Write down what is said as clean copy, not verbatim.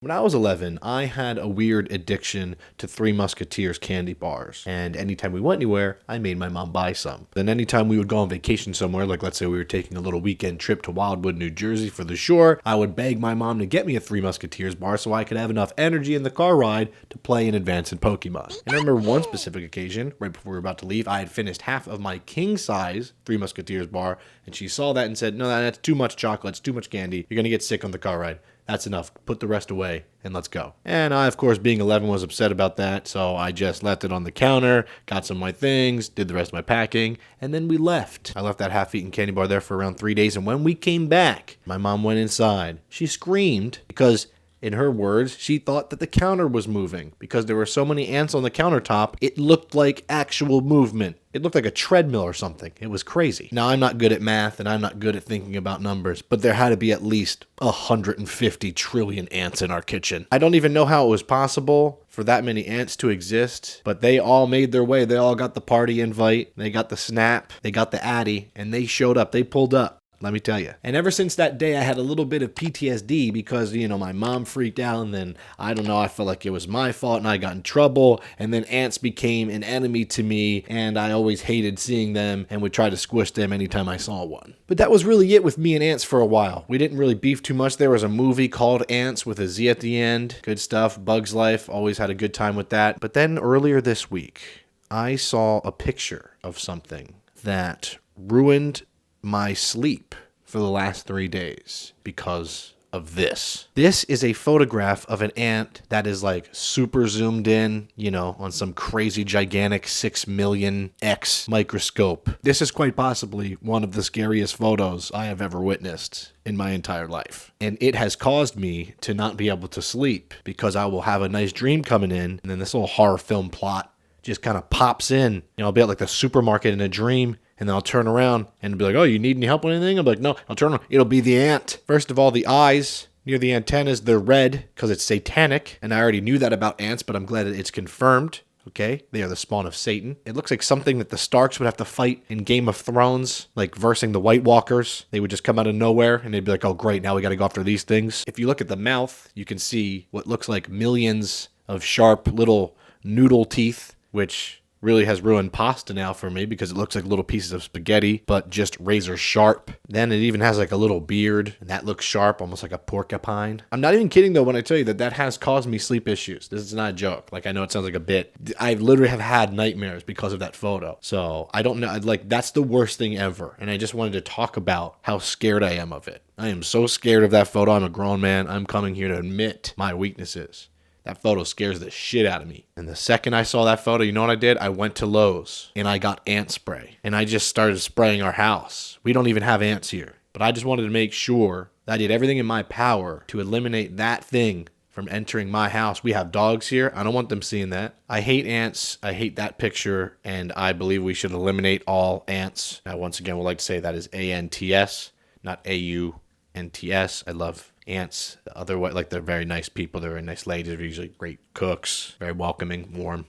When I was 11, I had a weird addiction to Three Musketeers candy bars. And anytime we went anywhere, I made my mom buy some. Then anytime we would go on vacation somewhere, like let's say we were taking a little weekend trip to Wildwood, New Jersey for the shore, I would beg my mom to get me a Three Musketeers bar so I could have enough energy in the car ride to play and advance in Pokemon. And I remember one specific occasion, right before we were about to leave, I had finished half of my king-size Three Musketeers bar, and she saw that and said, "No, that's too much chocolate, it's too much candy. You're gonna get sick on the car ride. That's enough. Put the rest away and let's go." And I, of course, being 11, was upset about that, so I just left it on the counter, got some of my things, did the rest of my packing, and then we left. I left that half-eaten candy bar there for around 3 days, and when we came back, my mom went inside. She screamed because, in her words, she thought that the counter was moving because there were so many ants on the countertop, it looked like actual movement. It looked like a treadmill or something. It was crazy. Now, I'm not good at math and I'm not good at thinking about numbers, but there had to be at least 150 trillion ants in our kitchen. I don't even know how it was possible for that many ants to exist, but they all made their way. They all got the party invite, they got the snap, they got the addy, and they showed up. They pulled up. Let me tell you. And ever since that day, I had a little bit of PTSD because, my mom freaked out and then, I don't know, I felt like it was my fault and I got in trouble. And then ants became an enemy to me and I always hated seeing them and would try to squish them anytime I saw one. But that was really it with me and ants for a while. We didn't really beef too much. There was a movie called Ants with a Z at the end. Good stuff. Bugs Life. Always had a good time with that. But then earlier this week, I saw a picture of something that ruined my sleep for the last 3 days because of this. This is a photograph of an ant that is like super zoomed in, on some crazy gigantic 6 million X microscope. This is quite possibly one of the scariest photos I have ever witnessed in my entire life. And it has caused me to not be able to sleep because I will have a nice dream coming in and then this little horror film plot just kind of pops in. I'll be at like the supermarket in a dream, and then I'll turn around and be like, "Oh, you need any help with anything?" I'll be like, "No." I'll turn around. It'll be the ant. First of all, the eyes near the antennas, they're red because it's satanic. And I already knew that about ants, but I'm glad that it's confirmed. Okay, they are the spawn of Satan. It looks like something that the Starks would have to fight in Game of Thrones, like versing the White Walkers. They would just come out of nowhere and they'd be like, "Oh, great, now we got to go after these things." If you look at the mouth, you can see what looks like millions of sharp little noodle teeth, which really has ruined pasta now for me because it looks like little pieces of spaghetti, but just razor sharp. Then it even has like a little beard, and that looks sharp, almost like a porcupine. I'm not even kidding though when I tell you that that has caused me sleep issues. This is not a joke. Like, I know it sounds like a bit. I literally have had nightmares because of that photo. So I don't know, like, that's the worst thing ever. And I just wanted to talk about how scared I am of it. I am so scared of that photo. I'm a grown man. I'm coming here to admit my weaknesses. That photo scares the shit out of me. And the second I saw that photo, you know what I did? I went to Lowe's and I got ant spray. And I just started spraying our house. We don't even have ants here. But I just wanted to make sure that I did everything in my power to eliminate that thing from entering my house. We have dogs here. I don't want them seeing that. I hate ants. I hate that picture. And I believe we should eliminate all ants. I once again would like to say that is ANTS, not AUNTS. I love ants. Otherwise, like, they're very nice people. They're very nice ladies. They're usually great cooks. Very welcoming, warm.